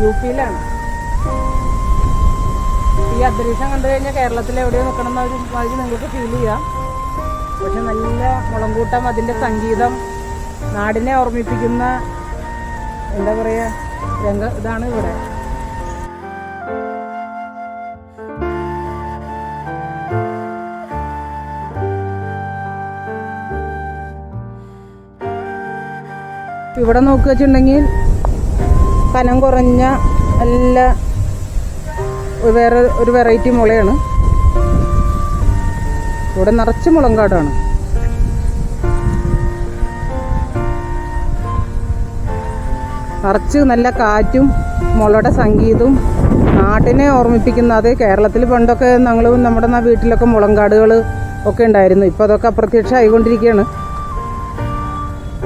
UP-യിലാണ്. ഈ അന്തരീക്ഷം കണ്ടു കഴിഞ്ഞാൽ കേരളത്തിൽ എവിടെയോ നിൽക്കണം എന്നൊരു മാതിരി നിങ്ങൾക്ക് ഫീൽ ചെയ്യാം. പക്ഷെ നല്ല മുളങ്കൂട്ടം, അതിൻ്റെ സംഗീതം, നാടിനെ ഓർമ്മിപ്പിക്കുന്ന എന്താ പറയുക ഇതാണ് ഇവിടെ. ഇവിടെ നോക്കുക വെച്ചിട്ടുണ്ടെങ്കിൽ കനം കുറഞ്ഞ നല്ല വേറെ ഒരു വെറൈറ്റി മുളയാണ്. ഇവിടെ നിറച്ച് മുളങ്കാടാണ്. നിറച്ച് നല്ല കാറ്റും മുളയുടെ സംഗീതവും നാട്ടിനെ ഓർമ്മിപ്പിക്കുന്ന. അത് കേരളത്തിൽ പണ്ടൊക്കെ നമ്മുടെ വീട്ടിലൊക്കെ മുളങ്കാടുകൾ ഒക്കെ ഉണ്ടായിരുന്നു. ഇപ്പോൾ അതൊക്കെ അപ്രത്യക്ഷമായിക്കൊണ്ടിരിക്കുകയാണ്.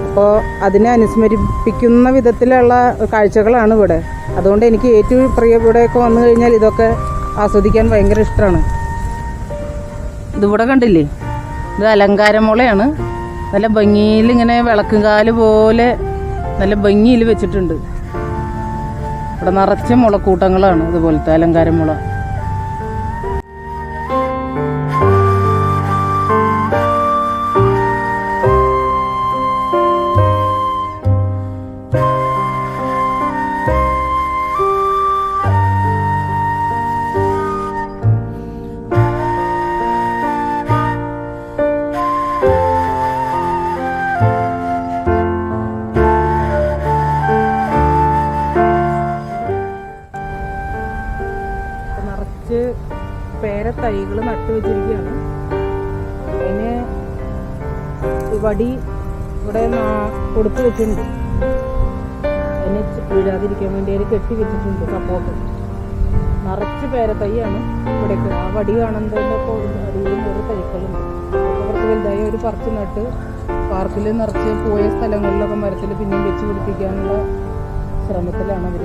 അപ്പോൾ അതിനെ അനുസ്മരിപ്പിക്കുന്ന വിധത്തിലുള്ള കാഴ്ചകളാണ് ഇവിടെ. അതുകൊണ്ട് എനിക്ക് ഏറ്റവും പ്രിയ ഇവിടെയൊക്കെ വന്നു കഴിഞ്ഞാൽ ഇതൊക്കെ ആസ്വദിക്കാൻ ഭയങ്കര ഇഷ്ടമാണ്. ഇതിവിടെ കണ്ടില്ലേ, ഇത് അലങ്കാരമുളയാണ്. നല്ല ഭംഗിയിൽ ഇങ്ങനെ വിളക്കുകാല് പോലെ നല്ല ഭംഗിയിൽ വെച്ചിട്ടുണ്ട്. ഇവിടെ നിറച്ച മുളക്കൂട്ടങ്ങളാണ് ഇതുപോലത്തെ അലങ്കാരമുള. പേരത്തൈകൾ നട്ടു വെച്ചിരിക്കുകയാണ്. അതിന് വടി ഇവിടെ കൊടുത്തു വെച്ചിട്ടുണ്ട്. അതിന് വീഴാതിരിക്കാൻ വേണ്ടി അതിന് കെട്ടി വെച്ചിട്ടുണ്ട് സപ്പോർട്ട്. നിറച്ച് പേരത്തൈയാണ് ഇവിടേക്ക്. ആ വടി കാണുന്നതിൻ്റെ അടിയിലും ഒരു തൈക്കളുണ്ട്. കുറച്ച് വലുതായി ഒരു പറിച്ച് നട്ട് പാർക്കിൽ നിറച്ച് പോയ സ്ഥലങ്ങളിലൊക്കെ മരത്തിൽ പിന്നെയും വെച്ച് പിടിപ്പിക്കാനുള്ള ശ്രമത്തിലാണ് അവർ.